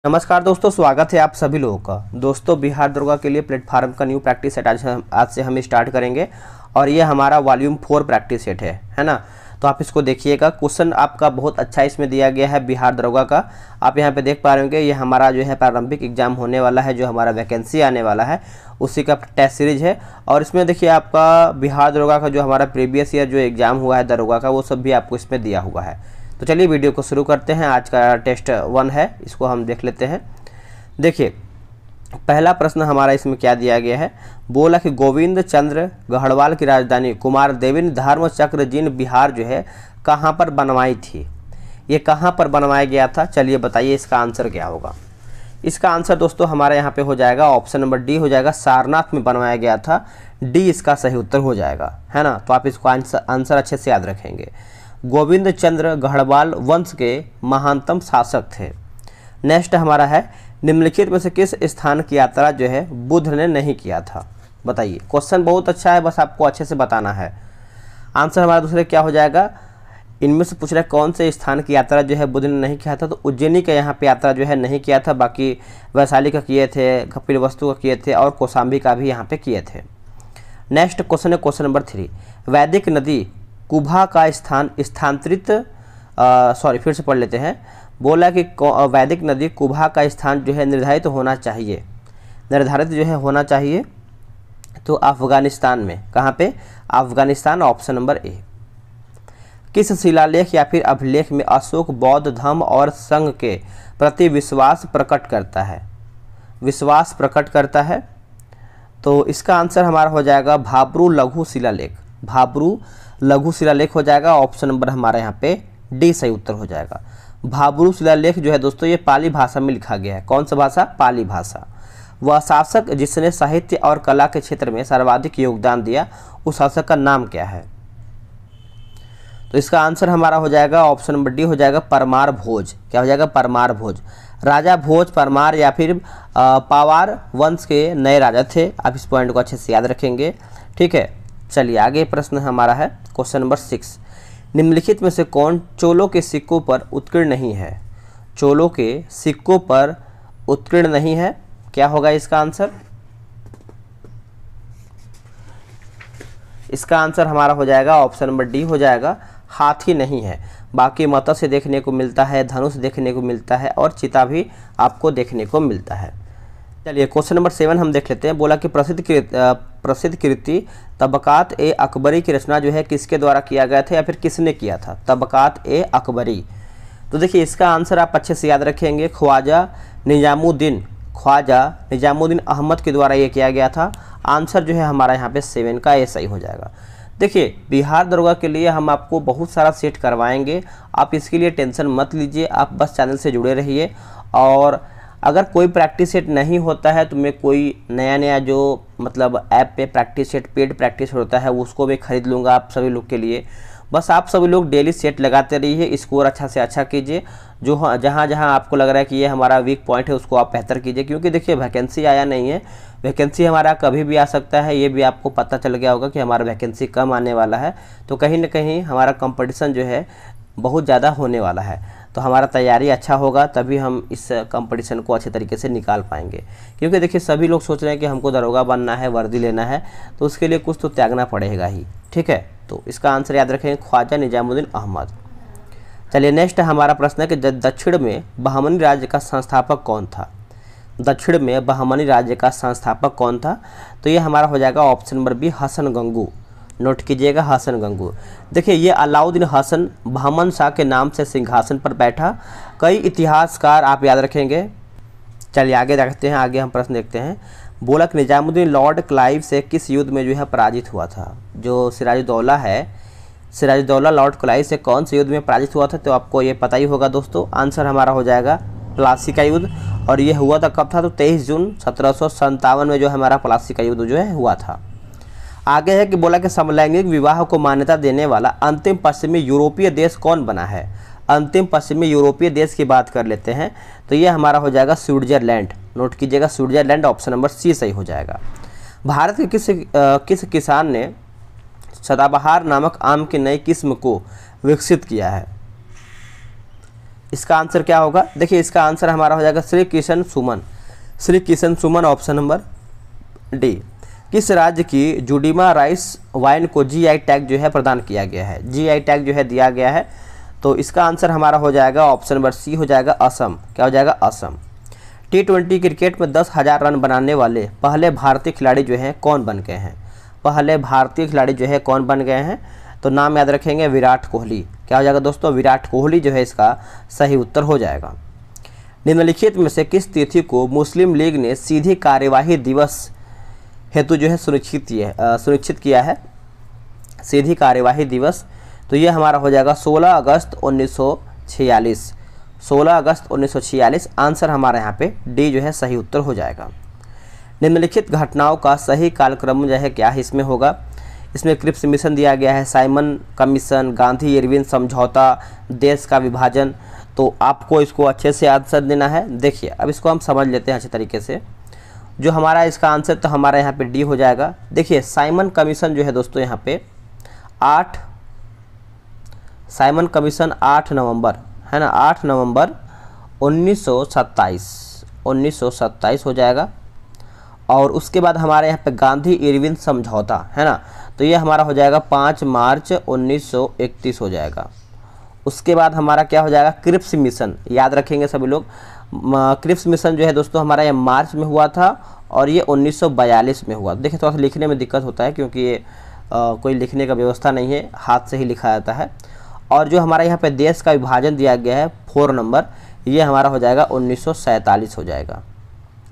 नमस्कार दोस्तों, स्वागत है आप सभी लोगों का। दोस्तों, बिहार दरोगा के लिए प्लेटफार्म का न्यू प्रैक्टिस सेट आज से हम स्टार्ट करेंगे और ये हमारा वॉल्यूम 4 प्रैक्टिस सेट है ना। तो आप इसको देखिएगा। क्वेश्चन आपका बहुत अच्छा इसमें दिया गया है बिहार दरोगा का। आप यहाँ पे देख पा रहे होंगे, ये हमारा जो है प्रारंभिक एग्जाम होने वाला है, जो हमारा वैकेंसी आने वाला है उसी का टेस्ट सीरीज है। और इसमें देखिए आपका बिहार दरोगा का जो हमारा प्रीवियस ईयर जो एग्जाम हुआ है दरोगा का, वो सब भी आपको इसमें दिया हुआ है। तो चलिए वीडियो को शुरू करते हैं। आज का टेस्ट 1 है, इसको हम देख लेते हैं। देखिए पहला प्रश्न हमारा इसमें क्या दिया गया है। बोला कि गोविंद चंद्र गढ़वाल की राजधानी कुमार देवी ने धर्म चक्र जिन बिहार जो है कहाँ पर बनवाई थी। ये कहाँ पर बनवाया गया था, चलिए बताइए इसका आंसर क्या होगा। इसका आंसर दोस्तों हमारे यहाँ पे हो जाएगा ऑप्शन नंबर डी हो जाएगा, सारनाथ में बनवाया गया था। डी इसका सही उत्तर हो जाएगा, है ना। तो आप इसको आंसर अच्छे से याद रखेंगे। गोविंद चंद्र गढ़वाल वंश के महानतम शासक थे। नेक्स्ट हमारा है, निम्नलिखित में से किस स्थान की यात्रा जो है बुद्ध ने नहीं किया था। बताइए, क्वेश्चन बहुत अच्छा है, बस आपको अच्छे से बताना है। आंसर हमारा दूसरे क्या हो जाएगा, इनमें से पूछ रहा है कौन से स्थान की यात्रा जो है बुद्ध ने नहीं किया था। तो उज्जैनी का यहाँ पे यात्रा जो है नहीं किया था, बाकी वैशाली का किए थे, कपिलवस्तु का किए थे और कौशाम्बी का भी यहाँ पे किए थे। नेक्स्ट क्वेश्चन है क्वेश्चन नंबर 3, वैदिक नदी कुभा का फिर से पढ़ लेते हैं। बोला कि वैदिक नदी कुभा का स्थान जो है निर्धारित होना चाहिए, निर्धारित जो है होना चाहिए तो अफगानिस्तान में। कहाँ पे, अफगानिस्तान, ऑप्शन नंबर ए। किस शिलालेख या फिर अभिलेख में अशोक बौद्ध धर्म और संघ के प्रति विश्वास प्रकट करता है, विश्वास प्रकट करता है। तो इसका आंसर हमारा हो जाएगा भाब्रू लघु शिलालेख, भाब्रू लघु शिलालेख हो जाएगा। ऑप्शन नंबर हमारा यहाँ पे डी सही उत्तर हो जाएगा। भाब्रू शिलालेख जो है दोस्तों ये पाली भाषा में लिखा गया है। कौन सा भाषा, पाली भाषा। वह शासक जिसने साहित्य और कला के क्षेत्र में सर्वाधिक योगदान दिया, उस शासक का नाम क्या है। तो इसका आंसर हमारा हो जाएगा ऑप्शन नंबर डी हो जाएगा, परमार भोज। क्या हो जाएगा, परमार भोज। राजा भोज परमार या फिर पावार वंश के नए राजा थे। आप इस पॉइंट को अच्छे से याद रखेंगे, ठीक है। चलिए आगे प्रश्न हमारा है क्वेश्चन नंबर 6, निम्नलिखित में से कौन चोलों के सिक्कों पर उत्कीर्ण नहीं है। चोलों के सिक्कों पर उत्कीर्ण नहीं है, क्या होगा इसका आंसर। इसका आंसर हमारा हो जाएगा ऑप्शन नंबर डी हो जाएगा, हाथी नहीं है। बाकी मत्स्य देखने को मिलता है, धनुष देखने को मिलता है और चिता भी आपको देखने को मिलता है। चलिए क्वेश्चन नंबर 7 हम देख लेते हैं। बोला कि प्रसिद्ध कृति तबकात ए अकबरी की रचना जो है किसके द्वारा किया गया था या फिर किसने किया था, तबकात ए अकबरी। तो देखिए इसका आंसर आप अच्छे से याद रखेंगे, ख्वाजा निजामुद्दीन अहमद के द्वारा ये किया गया था। आंसर जो है हमारा यहाँ पे 7 का ए सही हो जाएगा। देखिए बिहार दरोगा के लिए हम आपको बहुत सारा सेट करवाएंगे, आप इसके लिए टेंशन मत लीजिए, आप बस चैनल से जुड़े रहिए। और अगर कोई प्रैक्टिस सेट नहीं होता है तो मैं कोई नया जो मतलब ऐप पे प्रैक्टिस सेट, पेड प्रैक्टिस होता है उसको मैं ख़रीद लूँगा आप सभी लोग के लिए। बस आप सभी लोग डेली सेट लगाते रहिए, स्कोर अच्छा से अच्छा कीजिए। जो जहाँ आपको लग रहा है कि ये हमारा वीक पॉइंट है उसको आप बेहतर कीजिए, क्योंकि देखिए वैकेंसी आया नहीं है, वैकेंसी हमारा कभी भी आ सकता है। ये भी आपको पता चल गया होगा कि हमारा वैकेंसी कम आने वाला है, तो कहीं ना कहीं हमारा कंपटीशन जो है बहुत ज़्यादा होने वाला है। तो हमारा तैयारी अच्छा होगा तभी हम इस कंपटीशन को अच्छे तरीके से निकाल पाएंगे। क्योंकि देखिए सभी लोग सोच रहे हैं कि हमको दरोगा बनना है, वर्दी लेना है, तो उसके लिए कुछ तो त्यागना पड़ेगा ही, ठीक है। तो इसका आंसर याद रखेंगे, ख्वाजा निजामुद्दीन अहमद। चलिए नेक्स्ट हमारा प्रश्न है कि दक्षिण में बहमनी राज्य का संस्थापक कौन था। दक्षिण में बहमनी राज्य का संस्थापक कौन था। तो ये हमारा हो जाएगा option number B, Hasan Gangu. Note कीजिएगा, हसन गंगू। देखिए ये अलाउद्दीन हसन बहमन शाह के नाम से सिंहासन पर बैठा। कई इतिहासकार आप याद रखेंगे। चलिए आगे देखते हैं, आगे हम प्रश्न देखते हैं। बोला कि निजामुद्दीन लॉर्ड क्लाइव से किस युद्ध में जो है पराजित हुआ था। जो सिराजुद्दौला है, सिराजुद्दौला लॉर्ड क्लाइव से कौन से युद्ध में पराजित हुआ था, तो आपको ये पता ही होगा दोस्तों। आंसर हमारा हो जाएगा प्लासी का युद्ध। और ये हुआ था कब था, तो 23 जून 1757 में जो हमारा प्लासी का युद्ध जो है हुआ था। आगे है कि बोला कि समलैंगिक विवाह को मान्यता देने वाला अंतिम पश्चिमी यूरोपीय देश कौन बना है। अंतिम पश्चिमी यूरोपीय देश की बात कर लेते हैं, तो ये हमारा हो जाएगा स्विट्जरलैंड। नोट कीजिएगा, स्विट्जरलैंड, ऑप्शन नंबर सी सही हो जाएगा। भारत के किस किसान ने सदाबहार नामक आम की नई किस्म को विकसित किया है। इसका आंसर क्या होगा? देखिए इसका आंसर हमारा हो जाएगा श्री किशन सुमन। श्री किशन सुमन ऑप्शन नंबर डी। किस राज्य की जुडीमा राइस वाइन को जीआई टैग जो है प्रदान किया गया है? जीआई टैग जो है दिया गया है, तो इसका आंसर हमारा हो जाएगा ऑप्शन नंबर सी हो जाएगा असम। क्या हो जाएगा? असम। T20 क्रिकेट में 10,000 रन बनाने वाले पहले भारतीय खिलाड़ी जो हैं कौन बन गए हैं? पहले भारतीय खिलाड़ी जो है कौन बन गए हैं? तो नाम याद रखेंगे विराट कोहली। क्या हो जाएगा दोस्तों? विराट कोहली जो है इसका सही उत्तर हो जाएगा। निम्नलिखित में से किस तिथि को मुस्लिम लीग ने सीधी कार्यवाही दिवस हेतु जो है सुनिश्चित किया है? सीधी कार्यवाही दिवस, तो ये हमारा हो जाएगा 16 अगस्त 1946। 16 अगस्त 1946 आंसर हमारा यहाँ पे डी जो है सही उत्तर हो जाएगा। निम्नलिखित घटनाओं का सही कालक्रम जो है क्या है इसमें होगा? इसमें क्रिप्स मिशन दिया गया है, साइमन कमीशन, गांधी इरविन समझौता, देश का विभाजन। तो आपको इसको अच्छे से आंसर देना है। देखिए अब इसको हम समझ लेते हैं अच्छे तरीके से। जो हमारा इसका आंसर तो हमारा यहाँ पे डी हो जाएगा। देखिए साइमन कमीशन जो है दोस्तों यहाँ पे 8 साइमन कमीशन 8 नवंबर है ना, 8 नवंबर 1927 हो जाएगा। और उसके बाद हमारे यहाँ पे गांधी इरविन समझौता है ना, तो ये हमारा हो जाएगा 5 मार्च 1931 हो जाएगा। उसके बाद हमारा क्या हो जाएगा? क्रिप्स मिशन, याद रखेंगे सभी लोग। क्रिप्स मिशन जो है दोस्तों हमारा ये मार्च में हुआ था और ये 1942 में हुआ। देखिए थोड़ा सा लिखने में दिक्कत होता है क्योंकि ये कोई लिखने का व्यवस्था नहीं है, हाथ से ही लिखा जाता है। और जो हमारा यहाँ पे देश का विभाजन दिया गया है 4 नंबर, ये हमारा हो जाएगा 1947 हो जाएगा।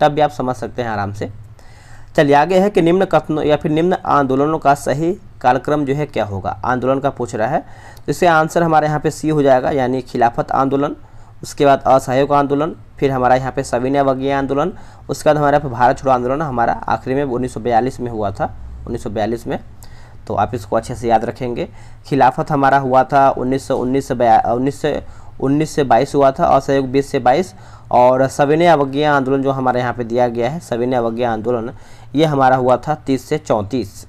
तब भी आप समझ सकते हैं आराम से। चलिए आगे है कि निम्न कथनों या फिर निम्न आंदोलनों का सही कालक्रम जो है क्या होगा? आंदोलन का पूछ रहा है, तो इससे आंसर हमारे यहाँ पे सी हो जाएगा, यानी खिलाफत आंदोलन, उसके बाद असहयोग आंदोलन, फिर हमारा यहाँ पे सविनय अवज्ञा आंदोलन, उसके बाद हमारे यहाँ पे भारत छोड़ो आंदोलन हमारा आखिरी में 1942 में हुआ था, 1942 में। तो आप इसको अच्छे से याद रखेंगे। खिलाफत हमारा हुआ था 1919 से 22 हुआ था, असहयोग 20 से 22, और सविनय अवज्ञा आंदोलन जो हमारे यहाँ पे दिया गया है सविनय अवज्ञा आंदोलन, ये हमारा हुआ था 30 से 34।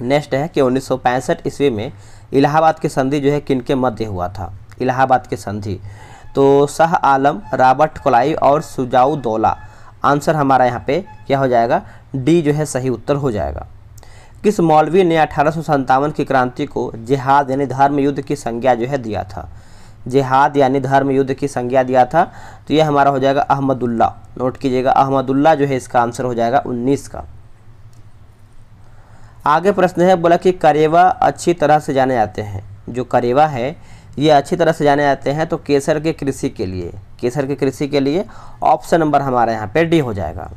नेक्स्ट है कि 1965 ईस्वी में इलाहाबाद की संधि जो है किनके मध्य हुआ था? इलाहाबाद की संधि, तो शाह आलम, रॉबर्ट क्लाइव और शुजाउद्दौला। आंसर हमारा यहाँ पे क्या हो जाएगा? डी जो है सही उत्तर हो जाएगा। किस मौलवी ने 1857 की क्रांति को जिहाद यानी धर्म युद्ध की संज्ञा जो है दिया था? जिहाद यानी धर्म युद्ध की संज्ञा दिया था, तो ये हमारा हो जाएगा अहमदुल्ला। नोट कीजिएगा, अहमदुल्ला जो है इसका आंसर हो जाएगा 19 का। आगे प्रश्न है, बोला कि करेवा अच्छी तरह से जाने जाते हैं। जो करेवा है ये अच्छी तरह से जाने जाते हैं तो केसर के कृषि के लिए, केसर के कृषि के लिए ऑप्शन नंबर हमारे यहाँ पे डी हो जाएगा।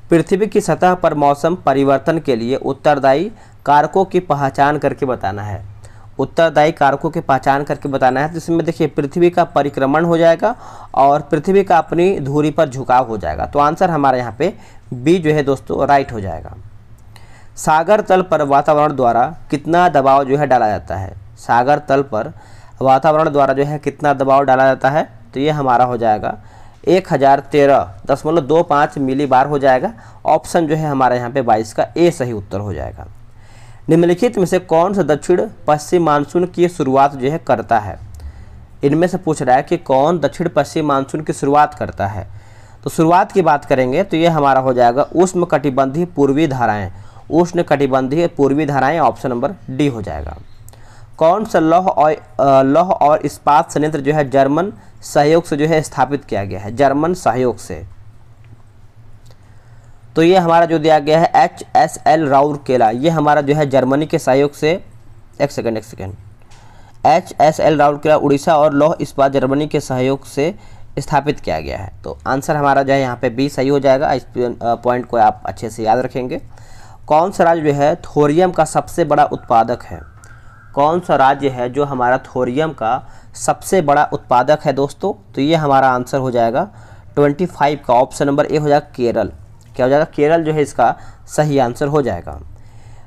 पृथ्वी की सतह पर मौसम परिवर्तन के लिए उत्तरदायी कारकों की पहचान करके बताना है। उत्तरदायी कारकों की पहचान करके बताना है, तो इसमें देखिए पृथ्वी का परिक्रमण हो जाएगा और पृथ्वी का अपनी धुरी पर झुकाव हो जाएगा। तो आंसर हमारे यहाँ पे बी जो है दोस्तों राइट हो जाएगा। सागर तल पर वातावरण द्वारा कितना दबाव जो है डाला जाता है? सागर तल पर वातावरण द्वारा जो है कितना दबाव डाला जाता है? तो ये हमारा हो जाएगा 1013.25 मिली बार हो जाएगा। ऑप्शन जो है हमारे यहाँ पे 22 का ए सही उत्तर हो जाएगा। निम्नलिखित में से कौन सा दक्षिण पश्चिम मानसून की शुरुआत जो है करता है? इनमें से पूछ रहा है कि कौन दक्षिण पश्चिम मानसून की शुरुआत करता है। तो शुरुआत की बात करेंगे तो ये हमारा हो जाएगा उष्णकटिबंधीय पूर्वी धाराएं। उष्णकटिबंधीय पूर्वी धाराएं ऑप्शन नंबर डी हो जाएगा। कौन सा लौह और इस्पात संयंत्र जो है जर्मन सहयोग से जो है स्थापित किया गया है? जर्मन सहयोग से, तो ये हमारा जो दिया गया है HSL राउरकेला, ये हमारा जो है जर्मनी के सहयोग से, एक सेकेंड HSL राउरकेला उड़ीसा और लौह इस्पात जर्मनी के सहयोग से स्थापित किया गया है। तो आंसर हमारा जो है यहाँ पे बी सही हो जाएगा। इस पॉइंट को आप अच्छे से याद रखेंगे। कौन सा राज्य जो है थोरियम का सबसे बड़ा उत्पादक है? कौन सा राज्य है जो हमारा थोरियम का सबसे बड़ा उत्पादक है दोस्तों? तो ये हमारा आंसर हो जाएगा 25 का, ऑप्शन नंबर ए हो जाएगा केरल। क्या हो जाएगा? केरल जो है इसका सही आंसर हो जाएगा।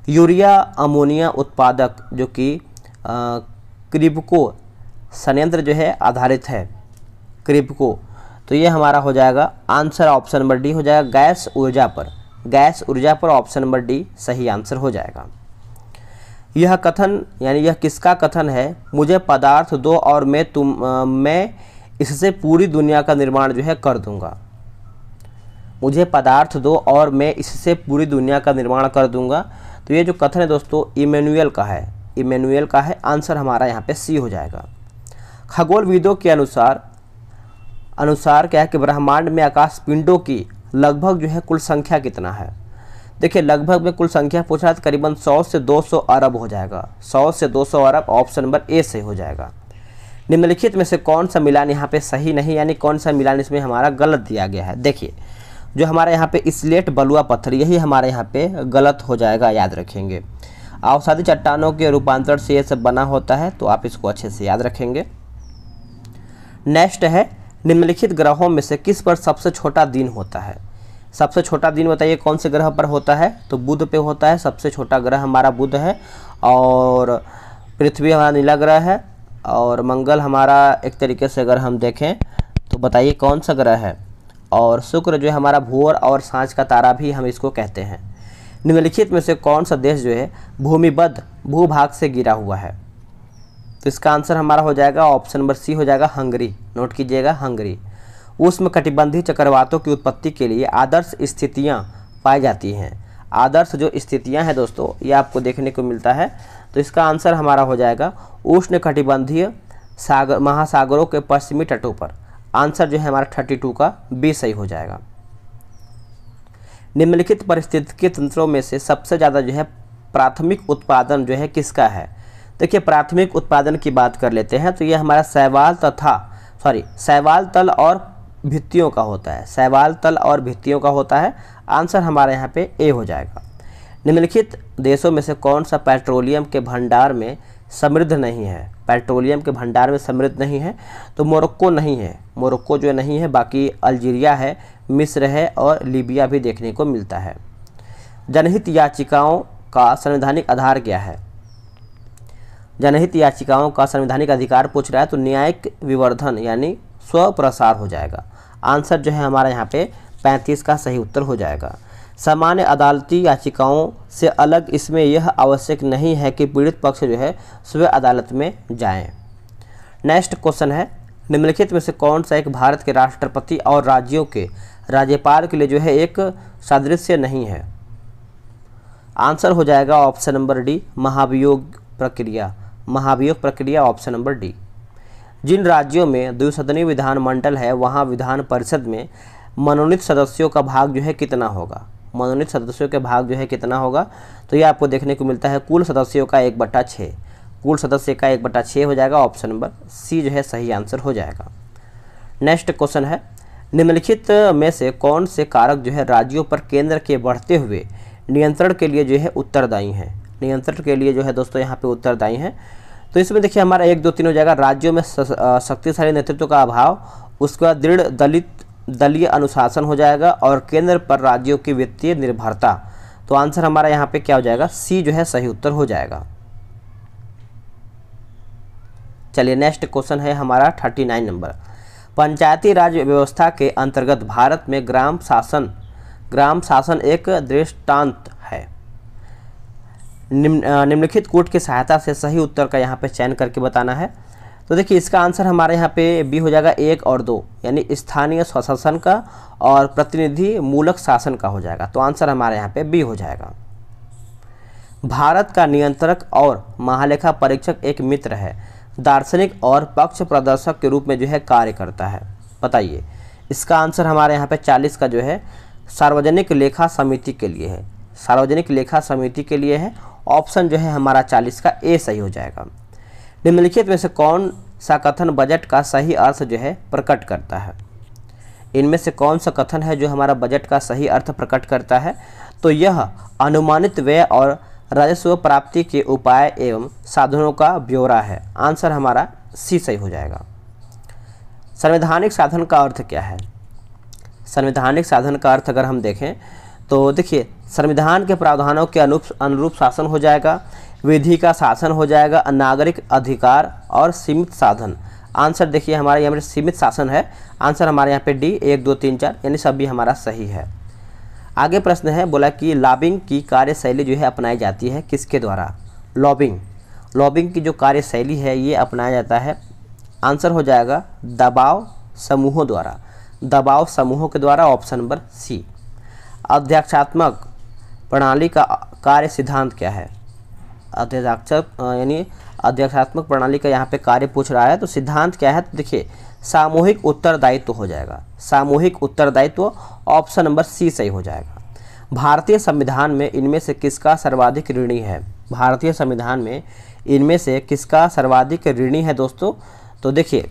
यूरिया अमोनिया उत्पादक जो कि क्रिब्को संयंत्र जो है आधारित है, क्रिब्को, तो ये हमारा हो जाएगा आंसर ऑप्शन नंबर डी हो जाएगा गैस ऊर्जा पर। गैस ऊर्जा पर ऑप्शन नंबर डी सही आंसर हो जाएगा। यह कथन यानी यह किसका कथन है? मुझे पदार्थ दो और मैं इससे पूरी दुनिया का निर्माण जो है कर दूंगा। मुझे पदार्थ दो और मैं इससे पूरी दुनिया का निर्माण कर दूंगा। तो ये जो कथन है दोस्तों इमैनुअल का है, इमैनुअल का है। आंसर हमारा यहाँ पे सी हो जाएगा। खगोलविदों के अनुसार क्या है कि ब्रह्मांड में आकाश पिंडों की लगभग जो है कुल संख्या कितना है। देखिए लगभग में कुल संख्या पूछा है तो करीबन 100 से 200 अरब हो जाएगा। 100 से 200 अरब ऑप्शन नंबर ए से हो जाएगा। निम्नलिखित में से कौन सा मिलान यहाँ पे सही नहीं, यानी कौन सा मिलान इसमें हमारा गलत दिया गया है। देखिए जो हमारे यहाँ पे स्लेट बलुआ पत्थर, यही हमारे यहाँ पे गलत हो जाएगा, याद रखेंगे। अवसादी चट्टानों के रूपांतरण से ये सब बना होता है, तो आप इसको अच्छे से याद रखेंगे। नेक्स्ट है निम्नलिखित ग्रहों में से किस पर सबसे छोटा दिन होता है। सबसे छोटा दिन बताइए कौन से ग्रह पर होता है, तो बुध पे होता है। सबसे छोटा ग्रह हमारा बुध है, और पृथ्वी हमारा नीला ग्रह है, और मंगल हमारा एक तरीके से अगर हम देखें तो बताइए कौन सा ग्रह है, और शुक्र जो है हमारा भूर और सांझ का तारा भी हम इसको कहते हैं। निम्नलिखित में से कौन सा देश जो है भूमिबद्ध भूभाग से गिरा हुआ है, तो इसका आंसर हमारा हो जाएगा ऑप्शन नंबर सी हो जाएगा हंगरी। नोट कीजिएगा हंगरी। उष्णकटिबंधीय चक्रवातों की उत्पत्ति के लिए आदर्श स्थितियां पाई जाती हैं। आदर्श जो स्थितियां हैं दोस्तों ये आपको देखने को मिलता है, तो इसका आंसर हमारा हो जाएगा उष्णकटिबंधीय महासागरों के पश्चिमी तटों पर। आंसर जो है हमारा 32 का बी सही हो जाएगा। निम्नलिखित पारिस्थितिकी तंत्रों में से सबसे ज़्यादा जो है प्राथमिक उत्पादन जो है किसका है। देखिए प्राथमिक उत्पादन की बात कर लेते हैं, तो यह हमारा शैवाल तल और भित्तियों का होता है। शैवाल तल और भित्तियों का होता है। आंसर हमारे यहाँ पे ए हो जाएगा। निम्नलिखित देशों में से कौन सा पेट्रोलियम के भंडार में समृद्ध नहीं है। पेट्रोलियम के भंडार में समृद्ध नहीं है, तो मोरक्को नहीं है। मोरक्को जो नहीं है, बाकी अल्जीरिया है, मिस्र है और लीबिया भी देखने को मिलता है। जनहित याचिकाओं का संवैधानिक आधार क्या है। जनहित याचिकाओं का संवैधानिक अधिकार पूछ रहा है, तो न्यायिक विवर्धन यानी स्वप्रसार हो जाएगा। आंसर जो है हमारा यहाँ पे 35 का सही उत्तर हो जाएगा। सामान्य अदालती याचिकाओं से अलग इसमें यह आवश्यक नहीं है कि पीड़ित पक्ष जो है स्वयं अदालत में जाएं। नेक्स्ट क्वेश्चन है निम्नलिखित में से कौन सा एक भारत के राष्ट्रपति और राज्यों के राज्यपाल के लिए जो है एक सादृश्य नहीं है। आंसर हो जाएगा ऑप्शन नंबर डी महाभियोग प्रक्रिया। महाभियोग प्रक्रिया ऑप्शन नंबर डी। जिन राज्यों में द्विसदनीय विधानमंडल है वहाँ विधान परिषद में मनोनीत सदस्यों का भाग जो है कितना होगा। मनोनीत सदस्यों के भाग जो है कितना होगा, तो ये आपको देखने को मिलता है कुल सदस्यों का 1/6। कुल सदस्य का 1/6 हो जाएगा। ऑप्शन नंबर सी जो है सही आंसर हो जाएगा। नेक्स्ट क्वेश्चन है निम्नलिखित में से कौन से कारक जो है राज्यों पर केंद्र के बढ़ते हुए नियंत्रण के लिए जो है उत्तरदायी हैं। नियंत्रण के लिए जो है दोस्तों यहाँ पे उत्तरदायी हैं, तो इसमें देखिए हमारा 1 2 3 हो जाएगा। राज्यों में शक्तिशाली नेतृत्व का अभाव, उसके बाद दृढ़ दलीय अनुशासन हो जाएगा, और केंद्र पर राज्यों की वित्तीय निर्भरता। तो आंसर हमारा यहाँ पे क्या हो जाएगा, सी जो है सही उत्तर हो जाएगा। चलिए नेक्स्ट क्वेश्चन है हमारा 39 नंबर। पंचायती राज व्यवस्था के अंतर्गत भारत में ग्राम शासन एक दृष्टांत है। निम्नलिखित कूट की सहायता से सही उत्तर का यहाँ पे चयन करके बताना है। तो देखिए इसका आंसर हमारे यहाँ पे बी हो जाएगा 1 और 2, यानी स्थानीय स्वशासन का और प्रतिनिधि मूलक शासन का हो जाएगा। तो आंसर हमारे यहाँ पे बी हो जाएगा। भारत का नियंत्रक और महालेखा परीक्षक एक मित्र है, दार्शनिक और पक्ष प्रदर्शक के रूप में जो है कार्य करता है। बताइए इसका आंसर हमारे यहाँ पे 40 का जो है सार्वजनिक लेखा समिति के लिए है। सार्वजनिक लेखा समिति के लिए है। ऑप्शन जो है हमारा 40 का ए सही हो जाएगा। निम्नलिखित में से कौन सा कथन बजट का सही अर्थ जो है प्रकट करता है। इनमें से कौन सा कथन है जो हमारा बजट का सही अर्थ प्रकट करता है, तो यह अनुमानित व्यय और राजस्व प्राप्ति के उपाय एवं साधनों का ब्यौरा है। आंसर हमारा सी सही हो जाएगा। संवैधानिक साधन का अर्थ क्या है। संवैधानिक साधन का अर्थ अगर हम देखें तो देखिए संविधान के प्रावधानों के अनुरूप शासन हो जाएगा, विधि का शासन हो जाएगा, नागरिक अधिकार और सीमित साधन। आंसर देखिए हमारे यहाँ पे सीमित शासन है। आंसर हमारे यहाँ पे डी 1 2 3 4 यानी सभी हमारा सही है। आगे प्रश्न है, बोला कि लॉबिंग की कार्यशैली जो है अपनाई जाती है किसके द्वारा। लॉबिंग की जो कार्यशैली है ये अपनाया जाता है आंसर हो जाएगा दबाव समूहों द्वारा, दबाव समूहों के द्वारा, ऑप्शन नंबर सी। अध्यक्षात्मक प्रणाली का कार्य सिद्धांत क्या है? अध्यक्षात्मक प्रणाली का यहाँ पे कार्य पूछ रहा है, तो सिद्धांत क्या है? तो देखिए सामूहिक उत्तरदायित्व हो जाएगा, सामूहिक उत्तरदायित्व, ऑप्शन नंबर सी सही हो जाएगा। भारतीय संविधान में इनमें से किसका सर्वाधिक ऋणी है? भारतीय संविधान में इनमें से किसका सर्वाधिक ऋणी है दोस्तों? तो देखिए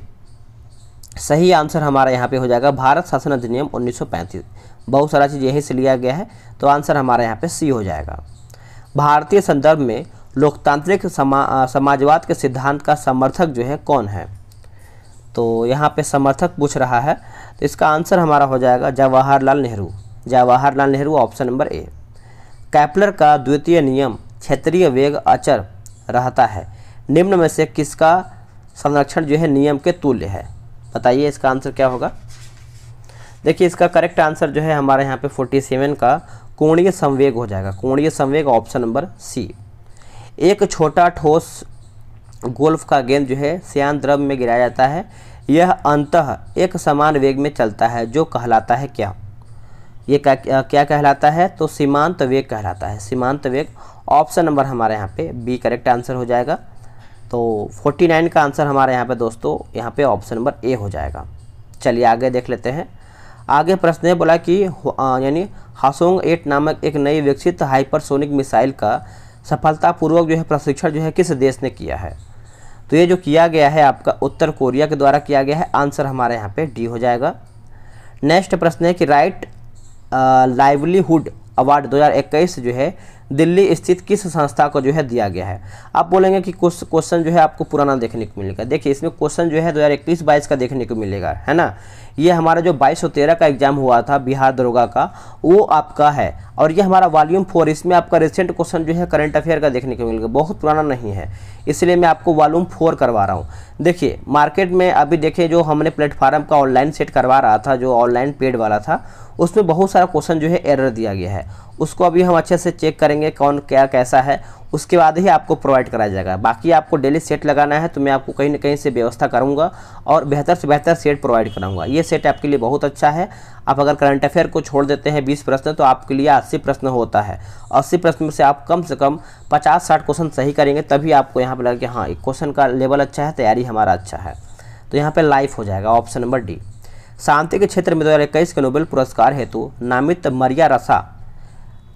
सही आंसर हमारा यहाँ पे हो जाएगा भारत शासन अधिनियम 1935। बहुत सारा चीज़ यहीं से लिया गया है, तो आंसर हमारा यहाँ पे सी हो जाएगा। भारतीय संदर्भ में लोकतांत्रिक समाजवाद के सिद्धांत का समर्थक जो है कौन है? तो यहाँ पे समर्थक पूछ रहा है, तो इसका आंसर हमारा हो जाएगा Jawaharlal Nehru, Jawaharlal Nehru, option number A. कैपलर का द्वितीय नियम क्षेत्रीय वेग अचर रहता है, निम्न में से किसका संरक्षण जो है नियम के तुल्य है? बताइए इसका आंसर क्या होगा? देखिए इसका करेक्ट आंसर जो है हमारे यहाँ पे 47 का कोणीय संवेग हो जाएगा, कोणीय संवेग, ऑप्शन नंबर सी। एक छोटा ठोस गोल्फ का गेंद जो है श्यान द्रव में गिराया जाता है, यह अंततः एक समान वेग में चलता है जो कहलाता है क्या? ये क्या कहलाता है? तो सीमांत वेग कहलाता है, सीमांत वेग, ऑप्शन नंबर हमारे यहाँ पे बी करेक्ट आंसर हो जाएगा। तो 49 का आंसर हमारे यहाँ पे दोस्तों यहाँ पे ऑप्शन नंबर ए हो जाएगा। चलिए आगे देख लेते हैं। आगे प्रश्न है बोला कि यानी हासोंग 8 नामक एक नई विकसित हाइपरसोनिक मिसाइल का सफलतापूर्वक जो है प्रशिक्षण जो है किस देश ने किया है? तो ये जो किया गया है आपका उत्तर कोरिया के द्वारा किया गया है, आंसर हमारे यहाँ पे डी हो जाएगा। नेक्स्ट प्रश्न है कि राइट लाइवलीहुड अवार्ड 2021 जो है दिल्ली स्थित किस संस्था को जो है दिया गया है? आप बोलेंगे कि कुछ क्वेश्चन जो है आपको पुराना देखने को मिलेगा। देखिए इसमें क्वेश्चन जो है 2021-22 का देखने को मिलेगा, है ना। ये हमारा जो 22 और 13 का एग्जाम हुआ था बिहार दरोगा का, वो आपका है, और ये हमारा वॉल्यूम 4, इसमें आपका रिसेंट क्वेश्चन जो है करंट अफेयर का देखने को मिलेगा, बहुत पुराना नहीं है, इसलिए मैं आपको वॉल्यूम 4 करवा रहा हूँ। देखिए मार्केट में अभी देखिए जो हमने प्लेटफार्म का ऑनलाइन सेट करवा रहा था, जो ऑनलाइन पेड वाला था, उसमें बहुत सारा क्वेश्चन जो है एरर दिया गया है, उसको अभी हम अच्छे से चेक करेंगे कौन क्या कैसा है, उसके बाद ही आपको प्रोवाइड कराया जाएगा। बाकी आपको डेली सेट लगाना है तो मैं आपको कहीं ना कहीं से व्यवस्था करूंगा और बेहतर से बेहतर सेट प्रोवाइड कराऊंगा। ये सेट आपके लिए बहुत अच्छा है। आप अगर करंट अफेयर को छोड़ देते हैं 20 प्रश्न, तो आपके लिए 80 प्रश्न होता है। 80 प्रश्न में से आप कम से कम 50-60 क्वेश्चन सही करेंगे, तभी आपको यहाँ पर लगे कि हाँ एक क्वेश्चन का लेवल अच्छा है, तैयारी हमारा अच्छा है। तो यहाँ पर लाइफ हो जाएगा, ऑप्शन नंबर डी। शांति के क्षेत्र में 2021 के नोबेल पुरस्कार हेतु नामित मरिया रसा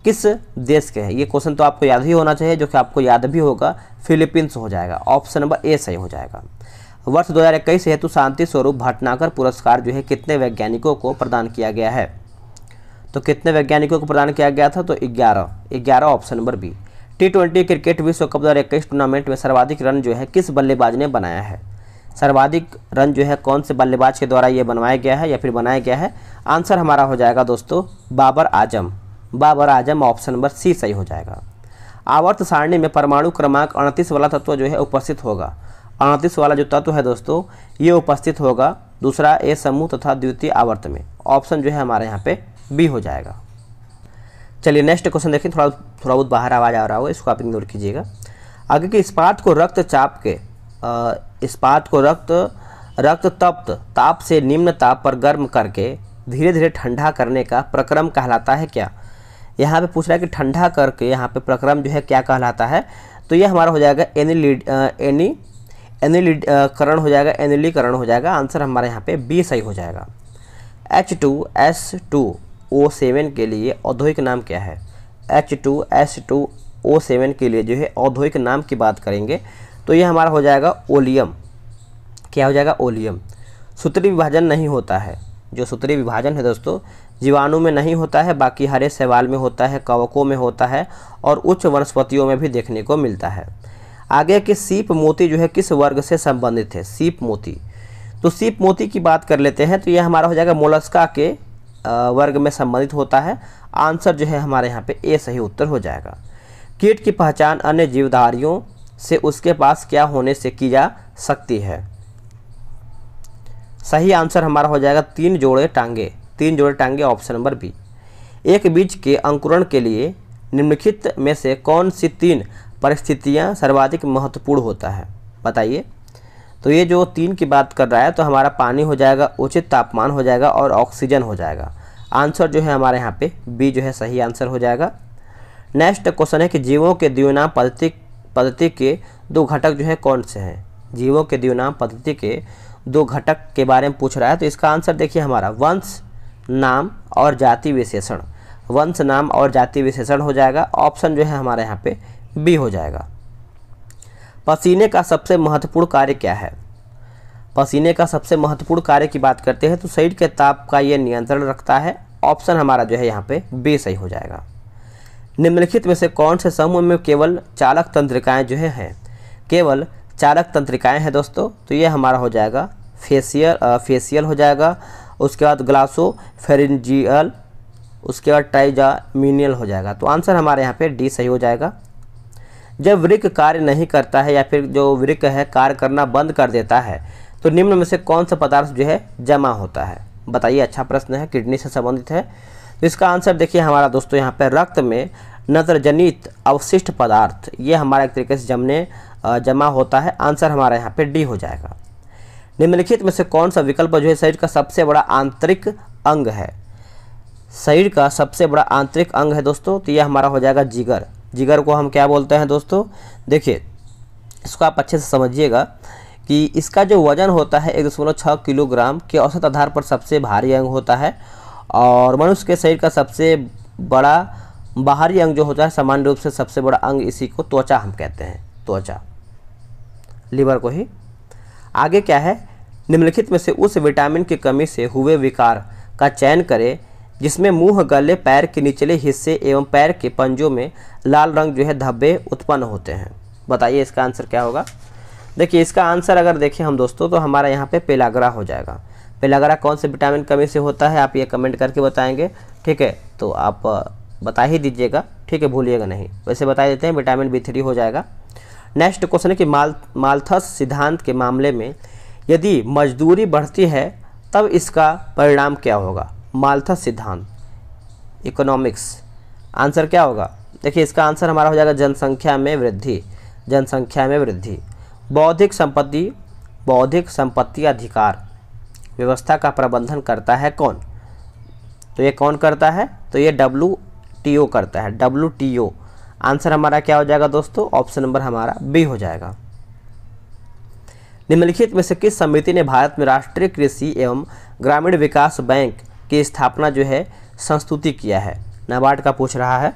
किस देश के हैं? ये क्वेश्चन तो आपको याद ही होना चाहिए, जो कि आपको याद भी होगा, फिलीपींस हो जाएगा, ऑप्शन नंबर ए सही हो जाएगा। वर्ष 2021 हेतु शांति स्वरूप भटनागर पुरस्कार जो है कितने वैज्ञानिकों को प्रदान किया गया है? तो कितने वैज्ञानिकों को प्रदान किया गया था? तो 11, option number B. T20 cricket विश्व कप 2021 टूर्नामेंट में सर्वाधिक रन जो है किस बल्लेबाज ने बनाया है? सर्वाधिक रन जो है कौन से बल्लेबाज के द्वारा ये बनवाया गया है या फिर बनाया गया है? आंसर हमारा हो जाएगा दोस्तों बाबर आजम, ऑप्शन नंबर सी सही हो जाएगा। आवर्त सारणी में परमाणु क्रमांक 38 वाला तत्व जो है उपस्थित होगा। 38 वाला जो तत्व है दोस्तों ये उपस्थित होगा दूसरा ए समूह तथा द्वितीय आवर्त में, ऑप्शन जो है हमारे यहाँ पे बी हो जाएगा। चलिए नेक्स्ट क्वेश्चन देखें, थोड़ा बहुत बाहर आवाज़ आ रहा होगा, इसको आप इग्नोर कीजिएगा। आगे के इस्पात को रक्तचाप के इस्पात को रक्त तप्त ताप से निम्न ताप पर गर्म करके धीरे धीरे ठंडा करने का प्रक्रम कहलाता है क्या? यहाँ पे पूछ रहा है कि ठंडा करके यहाँ पे प्रक्रम जो है क्या कहलाता है? तो ये हमारा हो जाएगा एनिलीकरण हो जाएगा, एनिलीकरण हो जाएगा। आंसर हमारे यहाँ पे बी सही हो जाएगा। H2S2O7 के लिए औद्योगिक नाम क्या है? H2S2O7 के लिए जो है औद्योगिक नाम की बात करेंगे तो ये हमारा हो जाएगा ओलियम। क्या हो जाएगा? ओलियम। सूत्री विभाजन नहीं होता है, जो सूत्री विभाजन है दोस्तों जीवाणु में नहीं होता है, बाकी हरे शैवाल में होता है, कवकों में होता है और उच्च वनस्पतियों में भी देखने को मिलता है। आगे के सीप मोती जो है किस वर्ग से संबंधित है? सीप मोती, तो सीप मोती की बात कर लेते हैं तो यह हमारा हो जाएगा मोलस्का के वर्ग में संबंधित होता है। आंसर जो है हमारे यहाँ पे ए सही उत्तर हो जाएगा। कीट की पहचान अन्य जीवधारियों से उसके पास क्या होने से की जा सकती है? सही आंसर हमारा हो जाएगा 3 जोड़े टांगे, ऑप्शन नंबर बी। एक बीज के अंकुरण के लिए निम्नलिखित में से कौन सी 3 परिस्थितियां सर्वाधिक महत्वपूर्ण होता है? बताइए। तो ये जो 3 की बात कर रहा है तो हमारा पानी हो जाएगा, उचित तापमान हो जाएगा और ऑक्सीजन हो जाएगा। आंसर जो है हमारे यहाँ पे बी जो है सही आंसर हो जाएगा। नेक्स्ट क्वेश्चन है कि जीवों के द्विनाम पद्धति के 2 घटक जो है कौन से हैं। जीवों के द्विनाम पद्धति के 2 घटक के बारे में पूछ रहा है, तो इसका आंसर देखिए हमारा वंश नाम और जाति विशेषण। वंश नाम और जाति विशेषण हो जाएगा। ऑप्शन जो है हमारे यहाँ पे बी हो जाएगा। पसीने का सबसे महत्वपूर्ण कार्य क्या है। पसीने का सबसे महत्वपूर्ण कार्य की बात करते हैं तो शरीर के ताप का ये नियंत्रण रखता है। ऑप्शन हमारा जो है यहाँ पे बी सही हो जाएगा। निम्नलिखित में से कौन से समूह में केवल चालक तंत्रिकाएं जो है केवल चालक तंत्रिकाएं हैं दोस्तों, तो ये हमारा हो जाएगा फेसियल हो जाएगा। उसके बाद ग्लासोफेरिंजियल, उसके बाद ट्राइजामिनियल हो जाएगा। तो आंसर हमारे यहाँ पे डी सही हो जाएगा। जब वृक्क कार्य नहीं करता है या फिर जो वृक्क है कार्य करना बंद कर देता है तो निम्न में से कौन सा पदार्थ जो है जमा होता है, बताइए। अच्छा प्रश्न है, किडनी से संबंधित है। तो इसका आंसर देखिए हमारा दोस्तों यहाँ पे रक्त में नत्रजनित अवशिष्ट पदार्थ, ये हमारा एक तरीके से जमा होता है। आंसर हमारा यहाँ पे डी हो जाएगा। निम्नलिखित में से कौन सा विकल्प जो है शरीर का सबसे बड़ा आंतरिक अंग है। शरीर का सबसे बड़ा आंतरिक अंग है दोस्तों, तो यह हमारा हो जाएगा जिगर। जिगर को हम क्या बोलते हैं दोस्तों, देखिए इसको आप अच्छे से समझिएगा कि इसका जो वजन होता है 1.6 किलोग्राम के औसत आधार पर सबसे भारी अंग होता है। और मनुष्य के शरीर का सबसे बड़ा बाहरी अंग जो होता है सामान्य रूप से सबसे बड़ा अंग इसी को त्वचा हम कहते हैं, त्वचा, लीवर को ही। आगे क्या है, निम्नलिखित में से उस विटामिन की कमी से हुए विकार का चयन करें जिसमें मुंह, गले, पैर के निचले हिस्से एवं पैर के पंजों में लाल रंग जो है धब्बे उत्पन्न होते हैं। बताइए इसका आंसर क्या होगा। देखिए इसका आंसर अगर देखें हम दोस्तों तो हमारा यहाँ पे पेलाग्रा हो जाएगा। पेलाग्रा कौन से विटामिन कमी से होता है आप ये कमेंट करके बताएंगे, ठीक है। तो आप बता ही दीजिएगा, ठीक है, भूलिएगा नहीं। वैसे बता देते हैं विटामिन B3 हो जाएगा। नेक्स्ट क्वेश्चन है कि माल्थस सिद्धांत के मामले में यदि मजदूरी बढ़ती है तब इसका परिणाम क्या होगा। माल्थस सिद्धांत, इकोनॉमिक्स, आंसर क्या होगा। देखिए इसका आंसर हमारा हो जाएगा जनसंख्या में वृद्धि। जनसंख्या में वृद्धि। बौद्धिक संपत्ति अधिकार व्यवस्था का प्रबंधन करता है कौन, तो ये कौन करता है, तो ये WTO करता है, WTO। आंसर हमारा क्या हो जाएगा दोस्तों, ऑप्शन नंबर हमारा बी हो जाएगा। निम्नलिखित में से किस समिति ने भारत में राष्ट्रीय कृषि एवं ग्रामीण विकास बैंक की स्थापना जो है संस्तुति किया है। नाबार्ड का पूछ रहा है,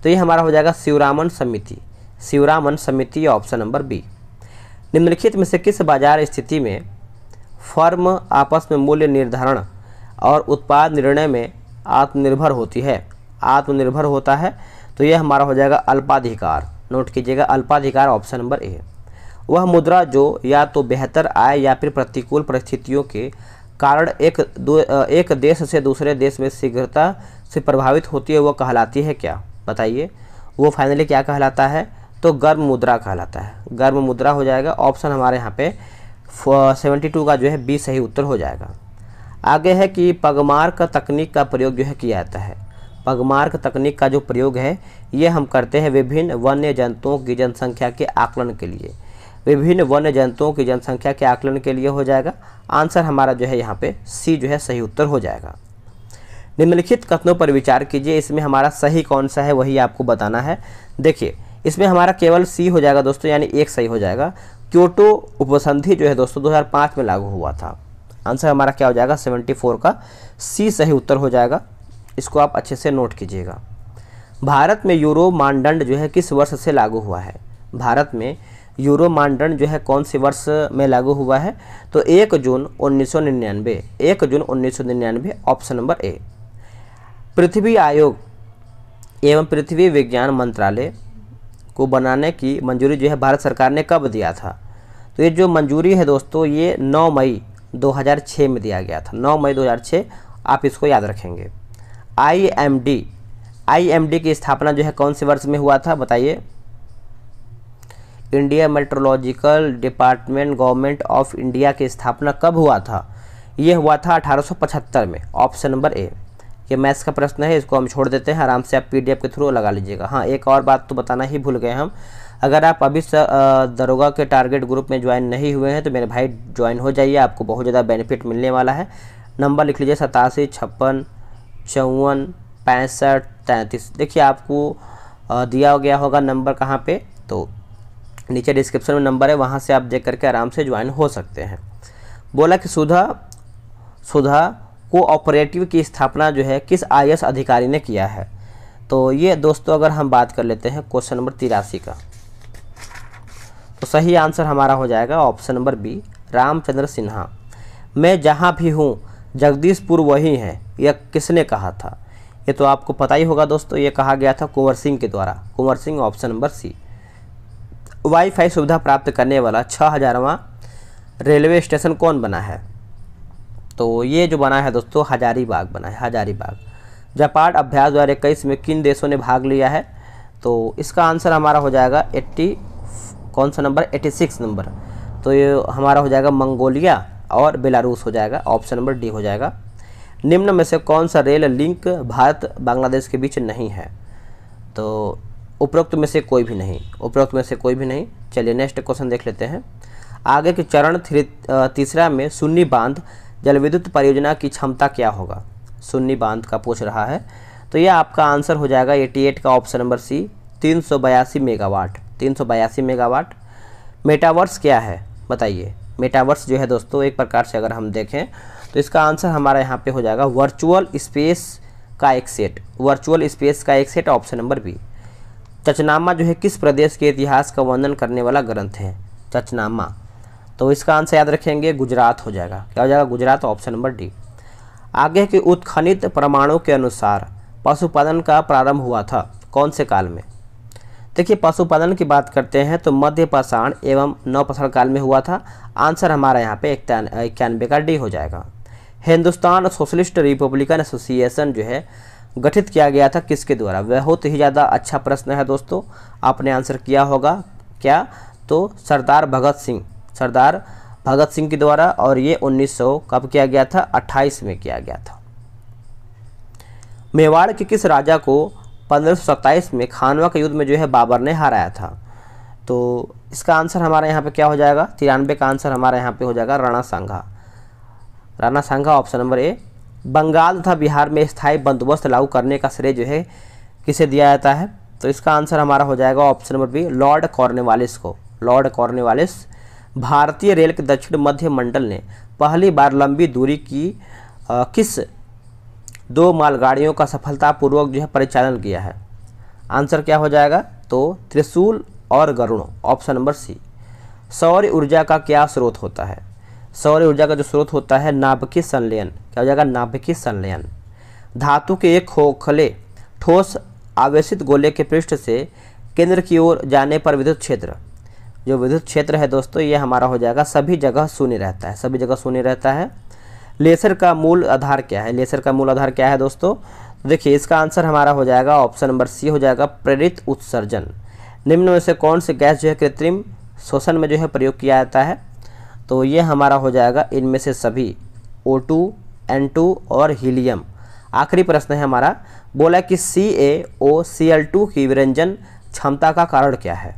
तो ये हमारा हो जाएगा शिवरामन समिति। शिवरामन समिति, ऑप्शन नंबर बी। निम्नलिखित में से किस बाजार स्थिति में फर्म आपस में मूल्य निर्धारण और उत्पाद निर्णय में आत्मनिर्भर होती है, आत्मनिर्भर होता है, तो यह हमारा हो जाएगा अल्पाधिकार। नोट कीजिएगा अल्पाधिकार, ऑप्शन नंबर ए। वह मुद्रा जो या तो बेहतर आय या फिर प्रतिकूल परिस्थितियों के कारण एक देश से दूसरे देश में शीघ्रता से प्रभावित होती है, वो कहलाती है क्या, बताइए। वो फाइनली क्या कहलाता है, तो गर्म मुद्रा कहलाता है। गर्म मुद्रा हो जाएगा। ऑप्शन हमारे यहाँ पे 72 का जो है बी सही उत्तर हो जाएगा। आगे है कि पगमार्क तकनीक का प्रयोग जो है किया जाता है। पगमार्क तकनीक का जो प्रयोग है ये हम करते हैं विभिन्न वन्य जंतुओं की जनसंख्या के आकलन के लिए। विभिन्न वन्य जंतुओं की जनसंख्या के आकलन के लिए हो जाएगा। आंसर हमारा जो है यहाँ पे सी जो है सही उत्तर हो जाएगा। निम्नलिखित कथनों पर विचार कीजिए, इसमें हमारा सही कौन सा है वही आपको बताना है। देखिए इसमें हमारा केवल सी हो जाएगा दोस्तों, यानी एक सही हो जाएगा। क्योटो उपसंधि जो है दोस्तों 2005 में लागू हुआ था। आंसर हमारा क्या हो जाएगा, 74 का सी सही उत्तर हो जाएगा। इसको आप अच्छे से नोट कीजिएगा। भारत में यूरो मानदंड जो है किस वर्ष से लागू हुआ है। भारत में यूरो मानदंड जो है कौन से वर्ष में लागू हुआ है, तो 1 जून 1999। 1 जून 1999, ऑप्शन नंबर ए। पृथ्वी आयोग एवं पृथ्वी विज्ञान मंत्रालय को बनाने की मंजूरी जो है भारत सरकार ने कब दिया था, तो ये जो मंजूरी है दोस्तों ये 9 मई 2006 में दिया गया था। 9 मई 2006, आप इसको याद रखेंगे। IMD की स्थापना जो है कौन से वर्ष में हुआ था, बताइए। India meteorological department government of India की स्थापना कब हुआ था, ये हुआ था 1875 में, ऑप्शन नंबर ए। ये मैथ्स का प्रश्न है, इसको हम छोड़ देते हैं, आराम से आप PDF के थ्रू लगा लीजिएगा। हाँ, एक और बात तो बताना ही भूल गए हम, अगर आप अभी दरोगा के टारगेट ग्रुप में ज्वाइन नहीं हुए हैं तो मेरे भाई ज्वाइन हो जाइए, आपको बहुत ज़्यादा बेनिफिट मिलने वाला है। नंबर लिख लीजिए 87 56 54 65 33। देखिए आपको दिया गया होगा नंबर कहाँ पे, तो नीचे डिस्क्रिप्शन में नंबर है, वहाँ से आप देख करके आराम से ज्वाइन हो सकते हैं। बोला कि सुधा कोऑपरेटिव की स्थापना जो है किस IAS अधिकारी ने किया है। तो ये दोस्तों अगर हम बात कर लेते हैं क्वेश्चन नंबर 83 का, तो सही आंसर हमारा हो जाएगा option number B, Ramchandra Sinha. मैं जहाँ भी हूँ जगदीशपुर वही है, यह किसने कहा था। ये तो आपको पता ही होगा दोस्तों, ये कहा गया था कुंवर सिंह के द्वारा, Kunwar Singh, option number C. WiFi सुविधा प्राप्त करने वाला 6000वां रेलवे स्टेशन कौन बना है। तो ये जो बना है दोस्तों हजारीबाग बना है, हजारीबाग। जापान अभ्यास 2021 में किन देशों ने भाग लिया है। तो इसका आंसर हमारा हो जाएगा 86 नंबर। तो ये हमारा हो जाएगा मंगोलिया और बेलारूस हो जाएगा, ऑप्शन नंबर डी हो जाएगा। निम्न में से कौन सा रेल लिंक भारत बांग्लादेश के बीच नहीं है। तो उपरोक्त में से कोई भी नहीं, उपरोक्त में से कोई भी नहीं। चलिए नेक्स्ट क्वेश्चन देख लेते हैं। आगे के चरण तीसरा में सुन्नी बांध जलविद्युत परियोजना की क्षमता क्या होगा। सुन्नी बांध का पूछ रहा है, तो यह आपका आंसर हो जाएगा 88 का, option number C, 382 megawatt, 382 megawatt. Metaverse क्या है बताइए। मेटावर्स जो है दोस्तों एक प्रकार से अगर हम देखें तो इसका आंसर हमारा यहाँ पे हो जाएगा वर्चुअल स्पेस का एक सेट, वर्चुअल स्पेस का एक set, option number B. Chachnama जो है किस प्रदेश के इतिहास का वर्णन करने वाला ग्रंथ है। चचनामा, तो इसका आंसर याद रखेंगे गुजरात हो जाएगा, क्या हो जाएगा, गुजरात, ऑप्शन नंबर डी। आगे के उत्खनित प्रमाणों के अनुसार पशुपालन का प्रारंभ हुआ था कौन से काल में। देखिए पशुपालन की बात करते हैं तो मध्य पाषाण एवं नवपाषाण काल में हुआ था। आंसर हमारा यहाँ पे 91 का डी हो जाएगा। हिंदुस्तान सोशलिस्ट रिपब्लिकन एसोसिएशन जो है गठित किया गया था किसके द्वारा। बहुत ही ज़्यादा अच्छा प्रश्न है दोस्तों, आपने आंसर किया होगा क्या, तो सरदार भगत सिंह के द्वारा। और ये 1900 कब किया गया था, 28 में किया गया था। मेवाड़ के किस राजा को 1527 में खानवा के युद्ध में जो है बाबर ने हराया था। तो इसका आंसर हमारा यहाँ पे क्या हो जाएगा, 93 का आंसर हमारा यहाँ पे हो जाएगा राणा सांगा, राणा सांगा, ऑप्शन नंबर ए। बंगाल तथा बिहार में स्थायी बंदोबस्त लागू करने का श्रेय जो है किसे दिया जाता है। तो इसका आंसर हमारा हो जाएगा option number B, Lord Cornwallis को, लॉर्ड कॉर्नवालिस। भारतीय रेल के दक्षिण मध्य मंडल ने पहली बार लंबी दूरी की किस 2 मालगाड़ियों का सफलतापूर्वक जो है परिचालन किया है। आंसर क्या हो जाएगा, तो त्रिशूल और गरुड़, ऑप्शन नंबर सी। सौर ऊर्जा का क्या स्रोत होता है। सौर ऊर्जा का जो स्रोत होता है नाभिकीय संलयन, क्या हो जाएगा, नाभिकीय संलयन। धातु के एक खोखले ठोस आवेशित गोले के पृष्ठ से केंद्र की ओर जाने पर विद्युत क्षेत्र, जो विद्युत क्षेत्र है दोस्तों ये हमारा हो जाएगा सभी जगह शून्य रहता है, सभी जगह शून्य रहता है। लेसर का मूल आधार क्या है। लेसर का मूल आधार क्या है दोस्तों, देखिए इसका आंसर हमारा हो जाएगा ऑप्शन नंबर सी हो जाएगा, प्रेरित उत्सर्जन। निम्न में से कौन सी गैस जो है कृत्रिम श्वसन में जो है प्रयोग किया जाता है। तो ये हमारा हो जाएगा इनमें से सभी, O2, N2 और हीलियम। आखिरी प्रश्न है हमारा, बोला कि CaOCl2 की विरंजन क्षमता का कारण क्या है।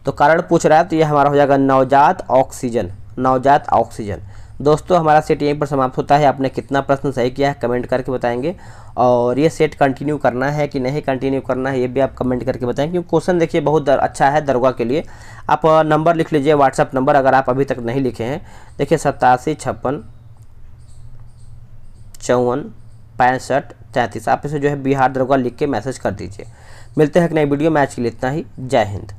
तो कारण पूछ रहा है, तो ये हमारा हो जाएगा नवजात ऑक्सीजन, नवजात ऑक्सीजन। दोस्तों हमारा सेट यहीं पर समाप्त होता है। आपने कितना प्रश्न सही किया है कमेंट करके बताएंगे, और ये सेट कंटिन्यू करना है कि नहीं कंटिन्यू करना है ये भी आप कमेंट करके बताएं, क्योंकि क्वेश्चन देखिए बहुत अच्छा है दरोगा के लिए। आप नंबर लिख लीजिए, व्हाट्सअप नंबर अगर आप अभी तक नहीं लिखे हैं, देखिए 87 56 54 65 33। आप इसे जो है बिहार दरोगा लिख के मैसेज कर दीजिए। मिलते हैं एक नई वीडियो में, आज के लिए इतना ही। जय हिंद।